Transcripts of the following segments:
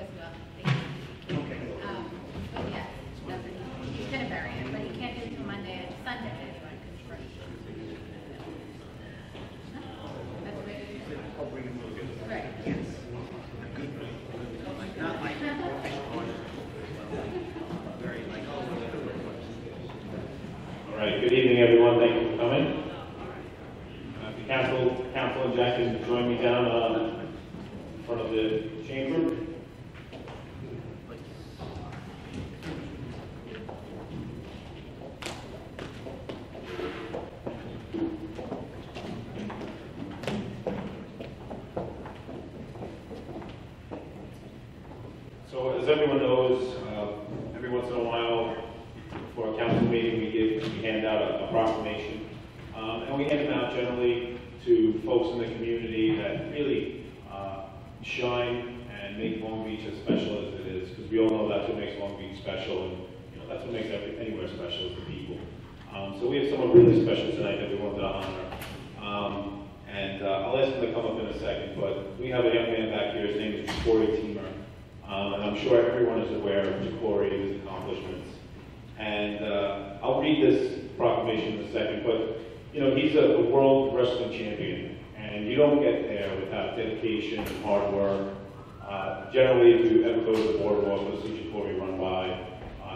as well. But yes, he's going to bury it, but he can't do it till Monday and Sunday anyway. That's the way it is. Right, yes. All right, good evening, everyone. Thank you for coming. The council and Jack can join me down in front of the chamber. So, as everyone knows, every once in a while, for a council meeting, we hand out a proclamation, and we hand them out generally to folks in the community that really shine and make Long Beach as special as it is, because we all know that's what makes Long Beach special, and that's what makes anywhere special is the people. So we have someone really special tonight that we wanted to honor, and I'll ask him to come up in a second. But we have a young man back here. His name is Chumi, and I'm sure everyone is aware of Chumi, his accomplishments. And I'll read this proclamation in a second, but he's a world wrestling champion, and you don't get there without dedication and hard work. Generally, if you ever go to the boardwalk, you'll see Chumi run by.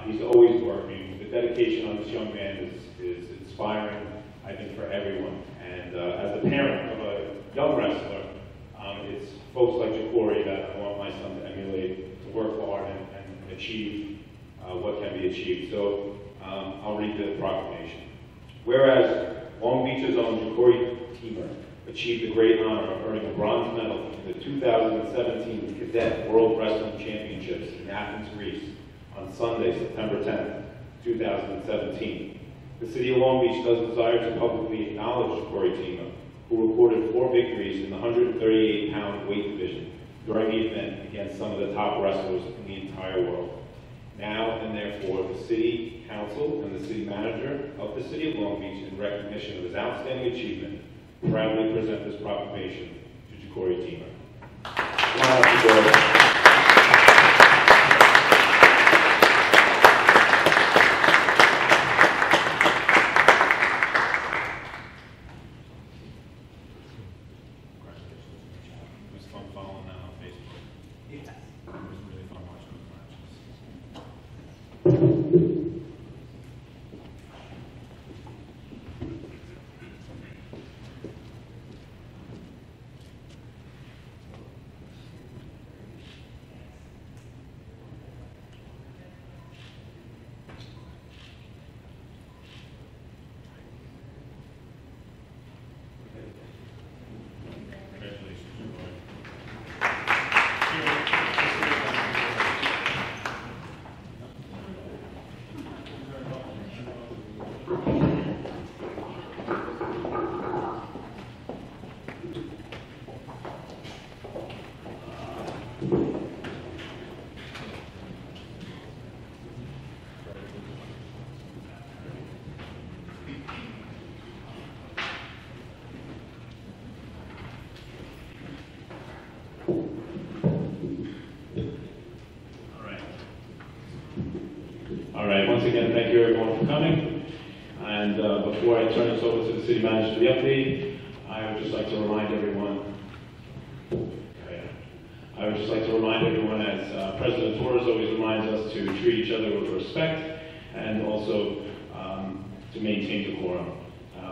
He's always working. The dedication on this young man is inspiring, I think, for everyone. And as the parent of a young wrestler, it's folks like Chumi that I want my son to emulate, to work hard and achieve what can be achieved. So I'll read the proclamation. Whereas Long Beach's own Chumi achieved the great honor of earning a bronze medal in the 2017 Cadet World Wrestling Championships in Athens, Greece on Sunday, September 10th, 2017. The City of Long Beach does desire to publicly acknowledge Chumi, who recorded 4 victories in the 138-pound weight division during the event against some of the top wrestlers in the entire world. Now and therefore, the City Council and the City Manager of the City of Long Beach, in recognition of his outstanding achievement, proudly present this proclamation to Chumi. All right, once again, thank you everyone for coming. And before I turn this over to the City Manager for the update, I would just like to remind everyone, as President Torres always reminds us, to treat each other with respect and also to maintain decorum.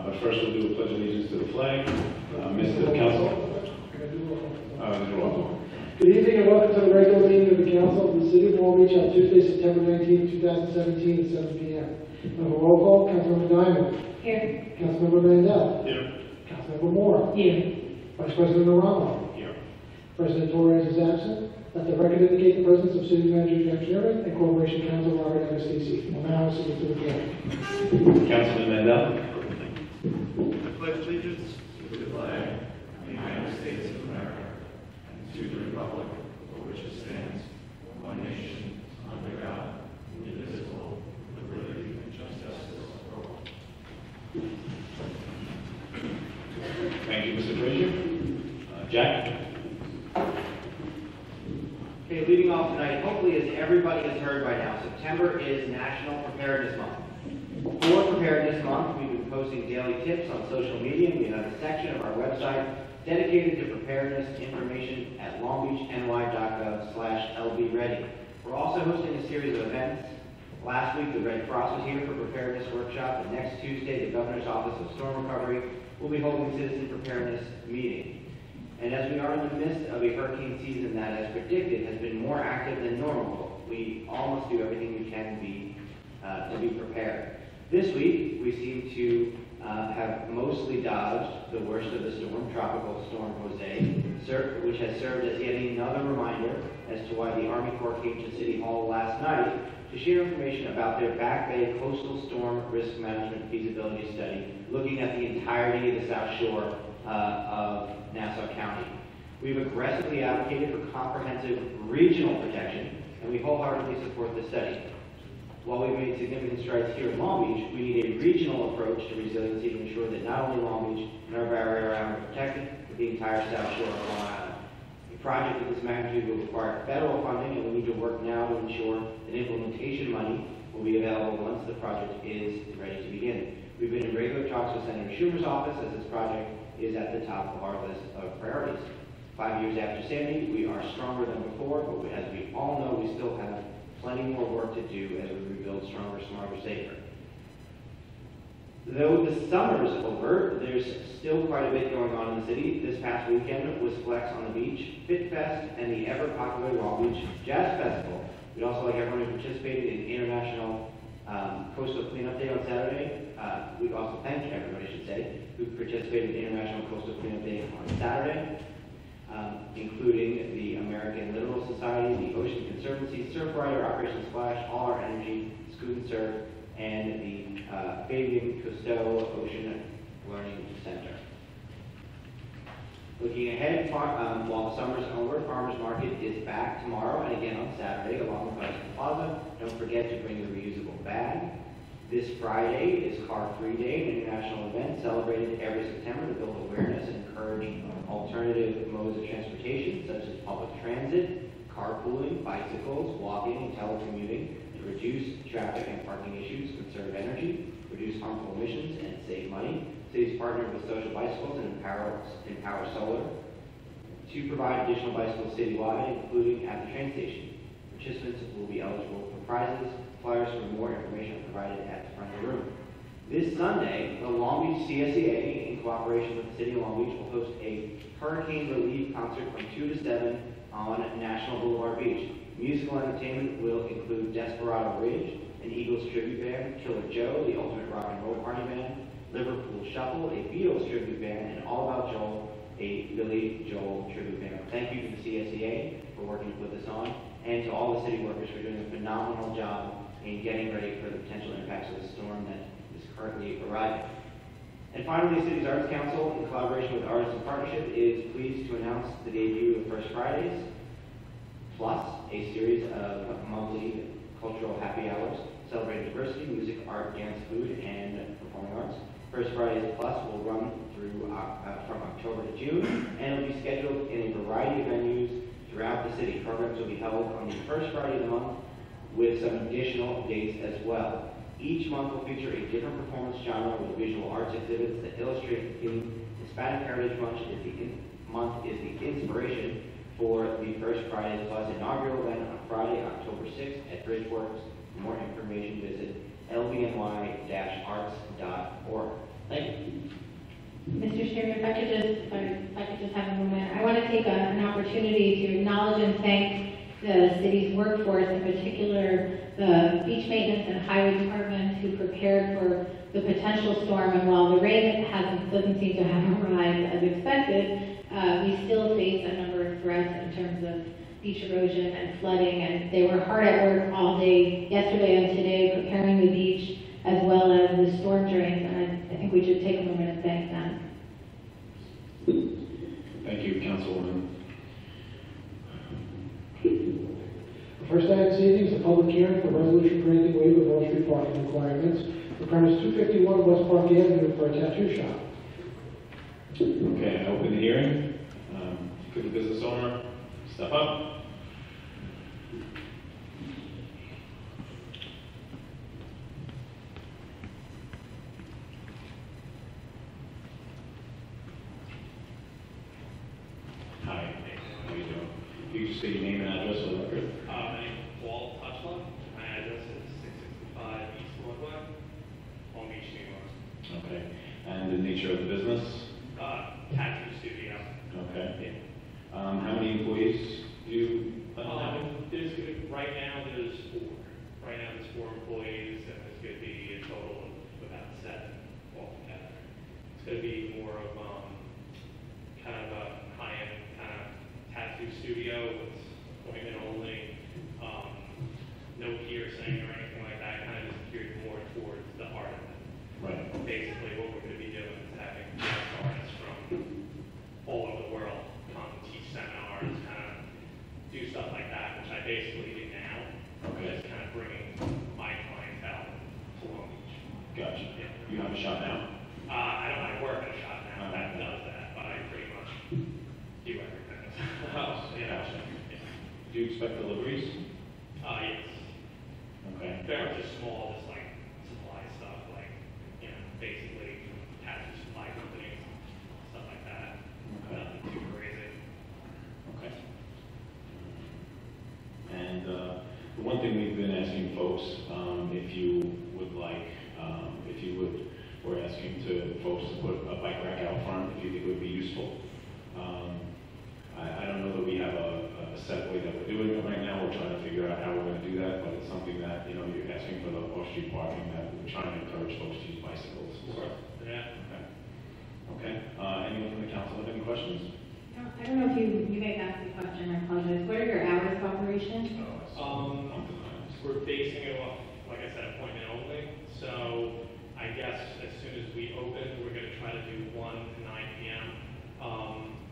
But first we'll do a pledge of allegiance to the flag. Mr. Council. Good evening and welcome to the regular meeting of the Council of the City of Long Beach on Tuesday, September 19, 2017 at 7 p.m. Roll call, Councilmember Diamond. Here. Councilmember Mandel. Here. Councilmember Moore. Here. Vice President Eramo. Here. President Torres is absent. Let the record indicate the presence of City Manager Jack Schnirman and Corporation Counsel Robert Agostisi. We'll now proceed to the floor. Councilman Mandel. I pledge allegiance to the flag of the United States of America and to the republic for which it stands, one nation, under God, indivisible, with liberty and justice for all. Thank you, Mr. Frazier. Jack. Okay, Okay, leading off tonight, hopefully as everybody has heard by now, September is National Preparedness Month. For Preparedness Month, we've been posting daily tips on social media, and we have a section of our website dedicated to preparedness information at longbeachny.gov/lbready. We're also hosting a series of events. Last week, the Red Cross was here for preparedness workshop, and next Tuesday, the Governor's Office of Storm Recovery will be holding a citizen preparedness meeting. And as we are in the midst of a hurricane season that, as predicted, has been more active than normal, we all must do everything we can to be prepared. This week, we seem to have mostly dodged the worst of the storm, Tropical Storm Jose, which has served as yet another reminder as to why the Army Corps came to City Hall last night to share information about their Back Bay Coastal Storm Risk Management Feasibility Study, looking at the entirety of the South Shore of Nassau County. We've aggressively advocated for comprehensive regional protection, and we wholeheartedly support the study. While we've made significant strides here in Long Beach, we need a regional approach to resiliency to ensure that not only Long Beach and our barrier around are protected, but the entire South Shore of Long Island. A project of this magnitude will require federal funding, and we need to work now to ensure that implementation money will be available once the project is ready to begin. We've been in regular talks with Senator Schumer's office as this project is at the top of our list of priorities. 5 years after Sandy, we are stronger than before, but as we all know, we still have plenty more work to do as we rebuild stronger, smarter, safer. Though the summer is over, there's still quite a bit going on in the city. This past weekend was Flex on the Beach, Fit Fest, and the ever-popular Long Beach Jazz Festival. We'd also like everyone who participated in International Coastal Cleanup Day on Saturday. We'd also thank everybody, I should say, who participated in International Coastal Cleanup Day on Saturday, including the American Littoral Society, the Ocean Conservancy, Surfrider, Operation Splash, All Our Energy, Scoot and Surf, and the Fabian Cousteau Ocean Learning Center. Looking ahead, while the summer's over, Farmers Market is back tomorrow and again on Saturday along with Hudson Plaza. Don't forget to bring your reusable bag. This Friday is Car Free Day, an international event celebrated every September to build awareness and encourage alternative modes of transportation, such as public transit, carpooling, bicycles, walking, and telecommuting, to reduce traffic and parking issues, conserve energy, reduce harmful emissions, and save money. Cities partnered with Social Bicycles and Empower Solar to provide additional bicycles citywide, including at the train station. Participants will be eligible for prizes. Flyers for more information are provided at the front of the room. This Sunday, the Long Beach CSEA, in cooperation with the City of Long Beach, will host a hurricane relief concert from 2 to 7 on National Boulevard Beach. Musical entertainment will include Desperado Ridge, an Eagles tribute band, Killer Joe, the Ultimate Rock and Roll Party Band, Liverpool Shuffle, a Beatles tribute band, and All About Joel, a Billy Joel tribute band. Thank you to the CSEA for working to put this on, and to all the city workers for doing a phenomenal job in getting ready for the potential impacts of the storm that is currently arriving. And finally, the City's Arts Council, in collaboration with Artists in Partnership, is pleased to announce the debut of First Fridays, plus a series of monthly cultural happy hours celebrating diversity, music, art, dance, food, and performing arts. First Fridays Plus will run through from October to June, and will be scheduled in a variety of venues throughout the city. Programs will be held on the first Friday of the month, with some additional dates as well. Each month will feature a different performance genre with visual arts exhibits that illustrate the theme. Hispanic Heritage Month is the inspiration for the First Fridays Plus inaugural event on Friday, October 6th at Bridgeworks. For more information, visit lbny-arts.org. Thank you. Mr. Chairman, if I could just have a moment. I want to take an opportunity to acknowledge and thank the city's workforce, in particular the beach maintenance and highway department, who prepared for the potential storm. And while the rain doesn't seem to have arrived as expected, we still face a number of threats in terms of beach erosion and flooding, and they were hard at work all day yesterday and today preparing the beach as well as the storm drains, and I think we should take a moment and thank them. Thank you, Councilwoman. The first item this evening is a public hearing for a resolution granting waiver of on-street parking requirements for premise 251 West Park Avenue for a tattoo shop. Okay, I open the hearing. Could the business owner step up? And the nature of the business? Tattoo studio. Okay. How many employees do you plan on having? Right now there's 4. Right now there's 4 employees, and there's going to be a total of about 7 altogether. It's going to be more of kind of a high-end kind of tattoo studio. It's appointment only, no piercing or anything like that. Kind of just geared more towards the art of it. Right. Basically, what we're going to be doing is having guest artists from all over the world come teach seminars, kind of do stuff like that, which I basically do now. Okay. Just kind of bringing my clientele to Long Beach. Gotcha. Yeah. You have a shop now? I work at a shop now that does that, but I pretty much do everything. Yeah. Gotcha. Do you expect deliveries? Yes. Okay. Very just small, just like supply stuff, like, basically tattoo supply companies, stuff like that. Okay. Nothing too crazy. Okay. And the one thing we've been asking folks, if you would like, we're asking folks to put a bike rack out front if you think it would be useful. I don't know that we have a set way that we're doing it right now. We're trying to figure out how we're going to do that, but it's something that, you're asking for the off-street parking, that we're trying to encourage folks to use bicycles. Yeah. Okay. Anyone from the council have any questions? I don't know if you guys asked the question, I apologize. What are your hours of operation? We're basing it off, like I said, appointment only. So I guess as soon as we open, we're going to try to do 1 to 9 p.m.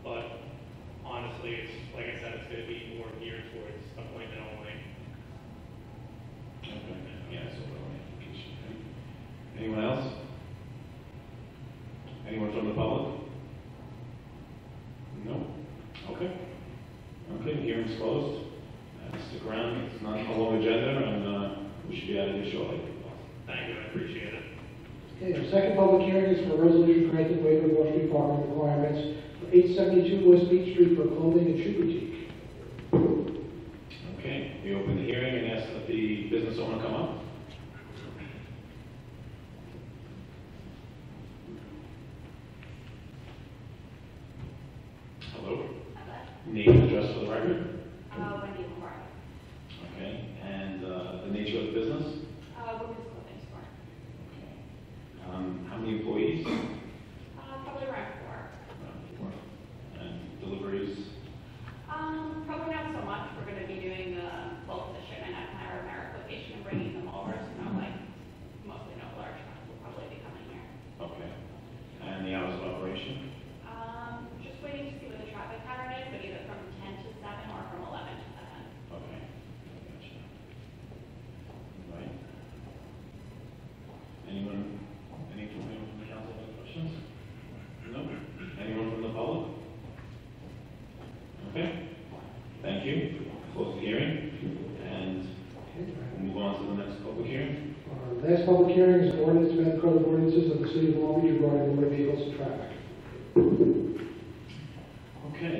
But honestly, it's like I said, it's going to be more geared towards appointment only. Okay. Yeah, so we're on application. Anyone else? Anyone from the public? No? Okay. Okay, the hearing's closed. Stick around, it's not a long agenda, and we should be out of here shortly. Thank you, I appreciate it. Okay, our second public hearing is for a resolution granting waiver of off-street parking requirements for 872 West Beach Street for a clothing and shoe boutique. Okay, we open the hearing and ask that the business owner come up. Hello? Name and address for the record. Wendy Moore. Okay, and the nature of the business? Women's clothing store. Okay. How many employees? Probably around 4. Four. And deliveries? Probably not so much. We're going to be doing the bulk of the shipment at my America location and bringing them over. So mostly no large amounts will probably be coming here. Okay. And the hours of operation? Just waiting to see what the traffic pattern is, but either from 10 to 7 or from 11 to 7. Okay. Gotcha. Right. Anyone from the council have any questions? No? Anyone from the public? Okay. Thank you. Close the hearing. And we'll move on to the next public hearing. Our last public hearing is an ordinance to amend the code of ordinances of the city of Long Beach regarding motor vehicles and traffic. Okay.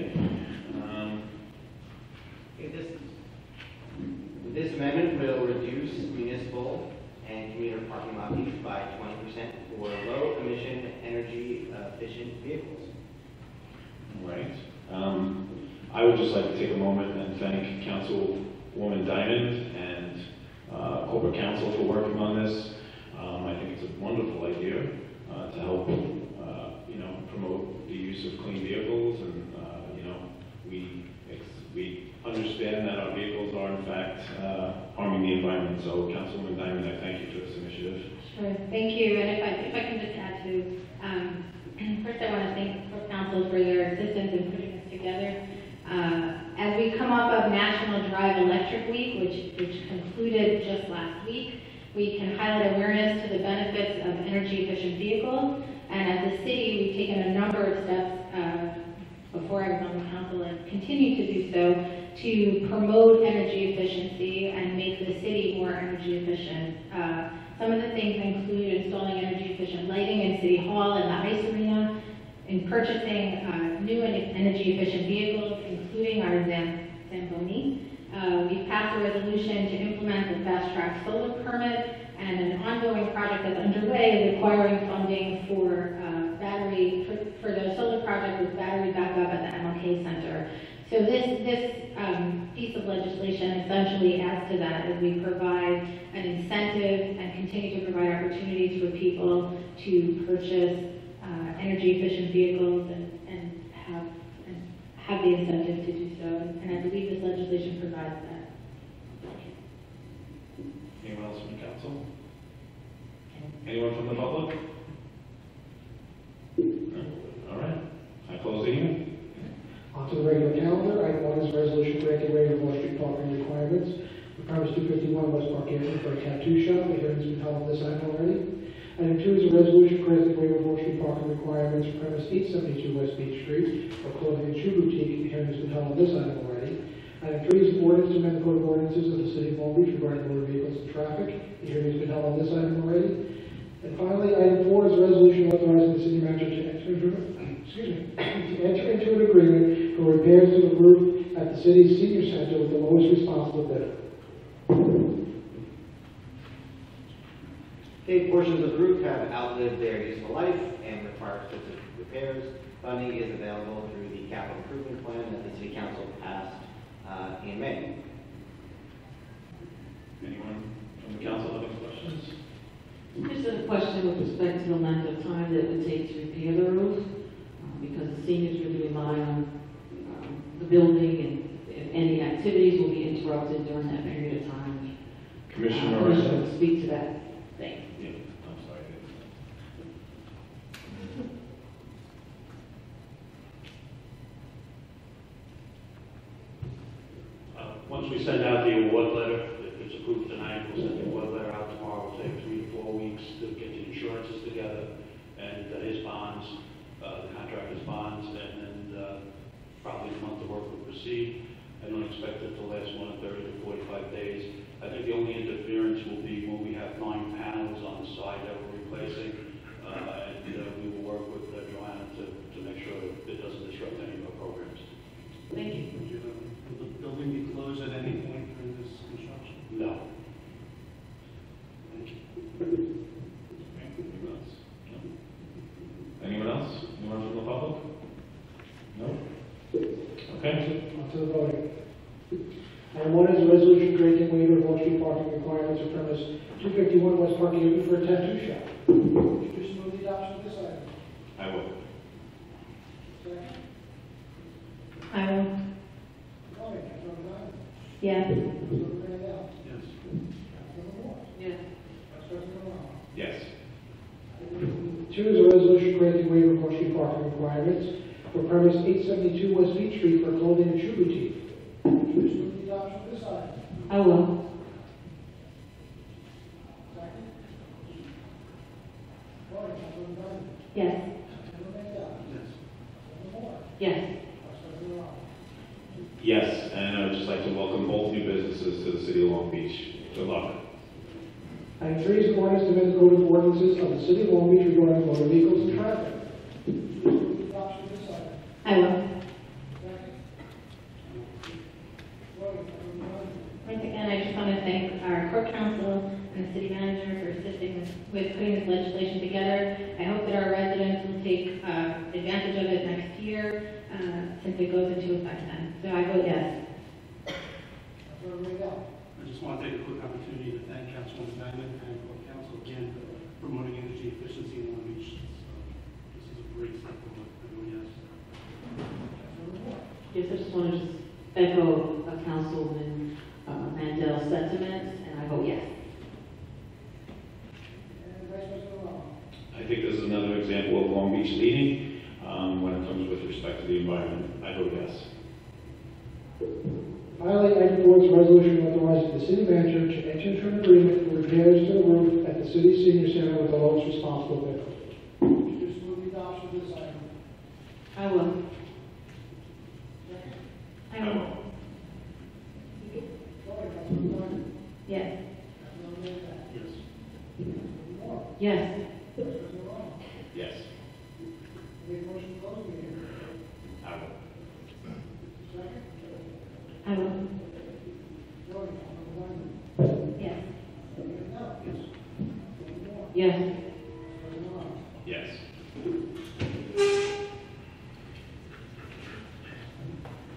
This amendment will reduce municipal and commuter parking lot fees by 20% for low-emission, energy-efficient vehicles. All right. I would just like to take a moment and thank Councilwoman Diamond and corporate counsel for working on this. I think it's a wonderful idea to help, promote the use of clean vehicles, and we understand that our vehicles are in fact harming the environment. So, Councilwoman Diamond, I thank you for this initiative. Sure, thank you. And if I can just add to, first I want to thank the council for their assistance in putting this together. As we come off of National Drive Electric Week, which concluded just last week, we can highlight awareness to the benefits of energy-efficient vehicles. And as a city, we've taken a number of steps before I was on the council and continue to do so to promote energy efficiency and make the city more energy efficient. Some of the things include installing energy-efficient lighting in City Hall and the ice arena, in purchasing new and energy-efficient vehicles, including our Zamboni. We've passed a resolution to implement the fast-track solar permit, and an ongoing project that's underway requiring funding for this piece of legislation essentially adds to that as we provide an incentive and continue to provide opportunities for people to purchase energy efficient vehicles and have the incentive to do so. And I believe this legislation provides that. Anyone else from the council? Anyone from the public? No? All right. I close the hearing. Onto the regular calendar, item 1 is a resolution granting waiver of off-street parking requirements for premise 251 West Park Avenue for a tattoo shop. The hearing's been held on this item already. Item 2 is a resolution granting waiver of off-street parking requirements for premise 872 West Beech Street for clothing and shoe boutique. The hearing's been held on this item already. Item 3 is an ordinance to amend the code of ordinances of the city of Long Beach regarding motor vehicles and traffic. The hearing's been held on this item already. And finally, item 4 is a resolution authorizing the city manager to enter into an agreement for repairs to the roof at the city's senior center with the lowest responsible bidder. Okay, portions of the roof have outlived their useful life and require specific repairs. Funding is available through the capital improvement plan that the city council passed in May. Anyone from the council have any questions? Just a question with respect to the length of time that it would take to repair the roof, because the seniors really rely on the building, and if any activities will be interrupted during that period of time. Commissioner Commissioner would speak to that. Thanks. Yeah, I'm sorry. Once we send out the award letter, if it's approved tonight, we'll send the award letter out tomorrow. It'll take 3 to 4 weeks to get the insurances together and his bonds, the contractor's bonds, and then probably a month of work will proceed. I don't expect it to last more than 30 to 45 days. I think the only interference will be when we have 9 panels on the side that we're replacing, and we will work with Joanna to make sure that it doesn't disrupt any of our programs. Thank you. Will the building be closed at any point during this construction? No. Thank you. Anyone else? No? Anyone else? Anyone from the public? No? Okay. Onto the voting. Item 1 is a resolution granting waiver of off-street parking requirements for premise 251 West Park Avenue for a tattoo shop. Introduce and move the adoption of this item. I will. Second. I will. Voting. Councilmember Diamond. Yes. Councilmember Mandel. Yes. Councilmember Moore. Yes. Vice President Eramo. Yes. 2 is a resolution granting waiver of off-street parking requirements for premise 872 West Beech Street for a clothing and shoe boutique. Introduce and move the adoption of this item. I will. Second. Voting. Councilmember Diamond. Yes. Councilmember Mandel. Yes. Councilmember Moore. Yes. Vice President Eramo. Yes, and I would just like to welcome both new businesses to the city of Long Beach. Good luck. Item 3 is an ordinance to amend the code of ordinances of the city of Long Beach regarding motor vehicles and traffic. Introduce the adoption of this item. I will. Second. Voting. Councilmember Diamond. Once again, I just want to thank our court counsel and the city manager for assisting with putting this legislation together. I hope that our residents will take advantage of it next year since it goes into effect then. So I vote yes. Councilmember Mandel. I just want to take a quick opportunity to thank Councilwoman Diamond and the council again for promoting energy efficiency in Long Beach. This is a great step forward. I vote yes. Councilmember Moore. Yes, I just want to echo Councilwoman Mandel's sentiments, and I vote yes. And Vice President Eramo. I think this is another example of Long Beach leading when it comes with respect to the environment. I vote yes. Finally, item 4 is a resolution authorizing the city manager to enter into an agreement for repairs to the roof at the city's senior center with the lowest responsible bidder. Introduce and move the adoption of this item. I will. I will. Voting. Councilmember Diamond. Yes. Councilmember Mandel. Yes. Councilmember Moore. Yes. Vice President Eramo. Yes. Make a motion to close the meeting. I will. Second. I will. Voting. Councilmember Diamond. Yes. Mandel. Yes. Councilmember Moore. Yes. President Eramo. Yes.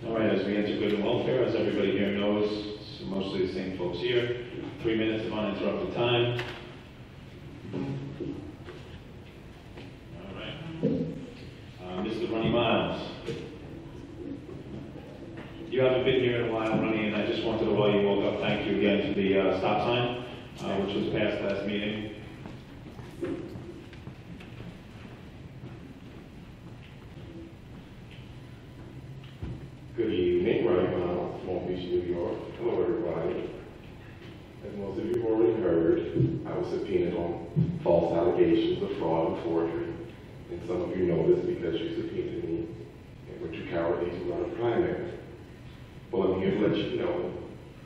All right, as we enter good and well welfare. As everybody here knows, it's mostly the same folks here. 3 minutes of uninterrupted time. All right. Mr. Ronnie Miles. You haven't been here in a while, Ronnie, and I just wanted to, while you woke up, thank you again for the stop sign, which was passed last meeting. Good evening, Ronnie Miles, Long Beach, New York. Hello, everybody. As most of you have already heard, I was subpoenaed on false allegations of fraud and forgery. And some of you know this because you subpoenaed me and were too cowardly to run a primary. Well, I'm here to let you know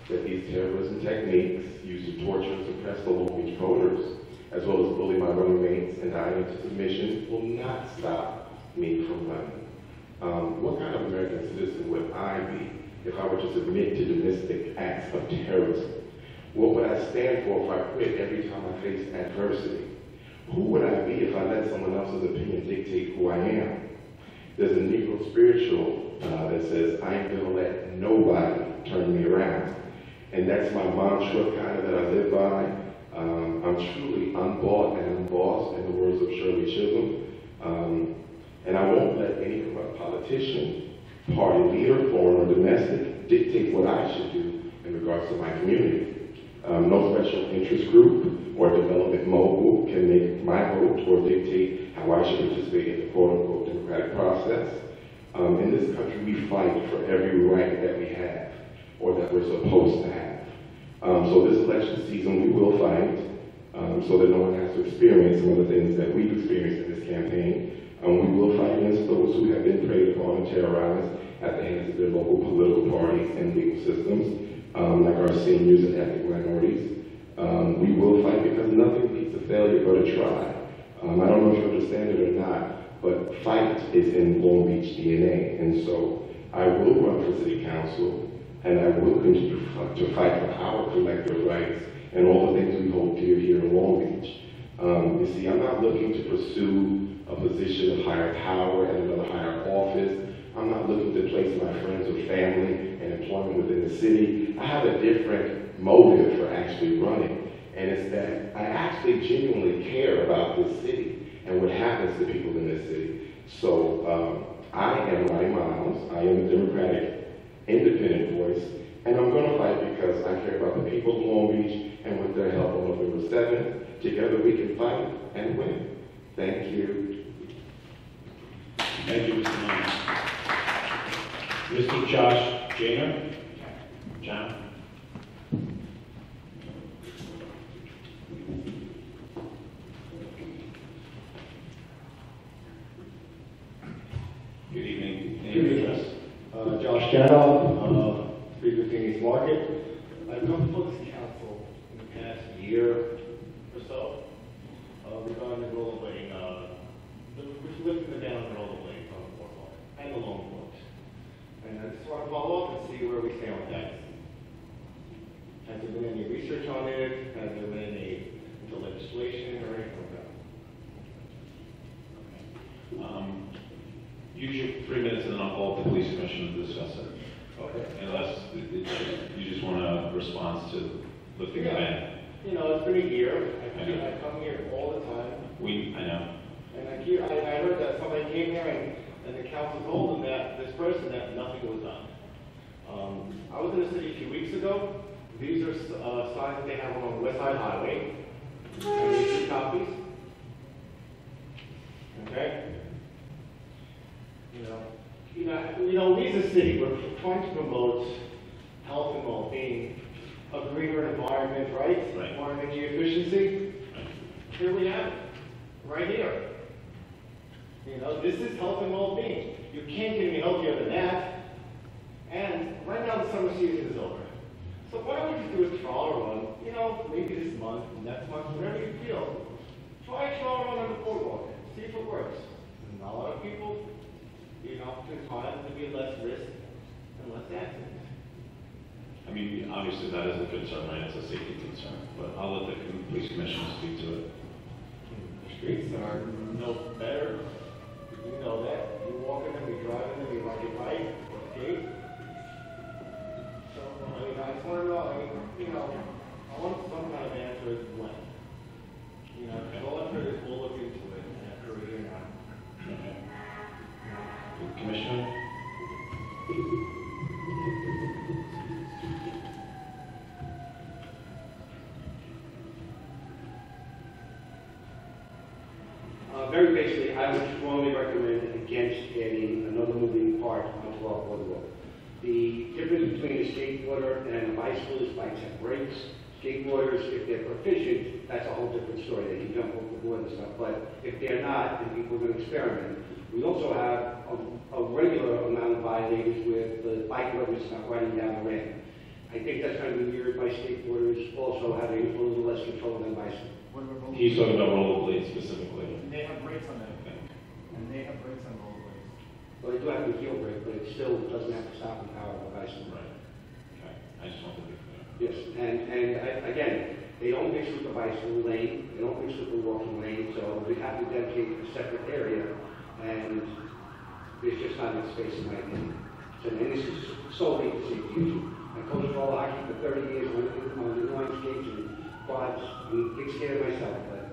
that these terrorism techniques used to torture and suppress the Long Beach voters, as well as bully my running mates and die into submission, will not stop me from running. What kind of American citizen would I be if I were to submit to domestic acts of terrorism? What would I stand for if I quit every time I face adversity? Who would I be if I let someone else's opinion dictate who I am? There's a Negro spiritual that says, I ain't gonna let nobody turn me around. And that's my mantra kind of that I live by. I'm truly unbought and unbossed, in the words of Shirley Chisholm. And I won't let any corrupt politician, party leader, foreign or domestic, dictate what I should do in regards to my community. No special interest group or development mogul can make my vote or dictate how I should participate in the quote-unquote democratic process. In this country, we fight for every right that we have or that we're supposed to have. So this election season, we will fight so that no one has to experience some of the things that we've experienced in this campaign. We will fight against those who have been preyed upon and terrorized at the hands of their local political parties and legal systems, like our seniors and ethnic minorities. We will fight because nothing beats a failure but a try. I don't know if you understand it or not, but fight is in Long Beach DNA. And so I will run for city council, and I will continue to fight for our collective rights and all the things we hold dear here in Long Beach. You see, I'm not looking to pursue a position of higher power and another higher office. I'm not looking to place my friends or family and employment within the city. I have a different motive for actually running, and it's that I actually genuinely care about this city and what happens to people in this city. So I am Ronnie Miles. I am a Democratic independent voice, and I'm going to fight because I care about the people of Long Beach, and with their help on November 7th, together we can fight and win. Thank you. Thank you, Mr. Miles. Mr. Josh Janer? John? Good evening. Name and address? Josh Janov, 315 East Market. I've come before this council in the past year or so regarding the rollerblading, lifting the ban on the rollerblading from the boardwalk and the longboards. And I just want to follow up and see where we stand with that. Has there been any research on it? Has there been any legislation or anything like that? Use your 3 minutes and then I'll call up the police commissioner to discuss it. Okay. Unless you just want a response to lifting the ban. You know, it's been a year. I come here all the time. I know. And I heard that somebody came here and the council told them that this person that nothing was done. I was in the city a few weeks ago. These are signs that they have on the West Side Highway. And these are copies. Okay? You know, we as a city, we're trying to promote health and well-being, a greener environment, right? More energy efficiency. Here we have it, right here. You know, this is health and well-being. You can't get any healthier than that. And right now the summer season is over. So why don't we just do a trial run, you know, maybe this month, next month, whatever you feel. Try a trial run on the boardwalk, see if it works. There's not a lot of people, you know, can find to be less risk and less accidents. I mean, obviously that is a concern, right? It's a safety concern, but I'll let the police commissioner speak to it. The streets are no better. You know that. You walk in them, you drive in them, you ride your bike or skate. Commissioner? Very basically, I would strongly recommend against adding another moving part onto our boardwalk. The difference between a skateboarder and a bicyclist, bikes have brakes. Skateboarders, if they're proficient, that's a whole different story. They can jump off the board and stuff. But if they're not, then people are going to experiment. We also have a regular amount of violators with the bike runners not riding down the ramp. I think that's going to be mirrored by skateboarders also having a little less control than bicycles. He's talking about rollerblades specifically. And they have brakes on them. And they have brakes on rollerblades. Well, they do have a heel brake, but it still doesn't have to stop the power of a bicycle. Right. Okay. I just want to be clear. Yes, again, they don't mix with the bicycle lane, they don't mix with the walking lane, so we have to dedicate a separate area, and there's just not enough space in my opinion. So, and this is solely a safety issue. I coached ball hockey for 30 years on the line skates and quads. I'm a big scared myself, but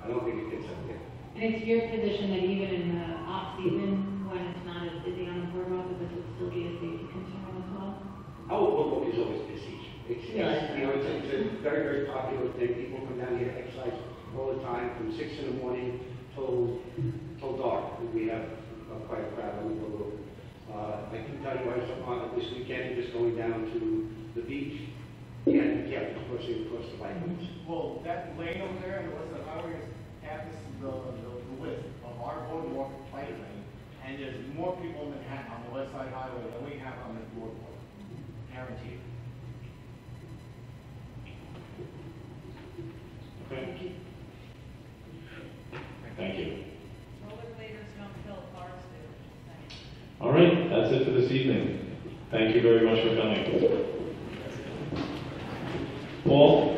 I don't think it fits up there. And it's your position that even in the off-season, when it's not as busy on the boardwalk, that this would still be a safety concern as well? Our boardwalk is always busy. It's a very, very popular thing. People come down here to exercise all the time from 6 in the morning till dark. We have quite a crowd on the boardwalk. I can tell you I was on this weekend just going down to the beach. You had to be careful crossing across the bike lanes. Well, that lane over there on the west side highway is half the width of our boardwalk bike lane, and there's more people in Manhattan on the west side highway than we have on this boardwalk. Guaranteed. Okay. Thank you. Rollerbladers don't kill cars, do. All right, that's it for this evening. Thank you very much for coming. Paul?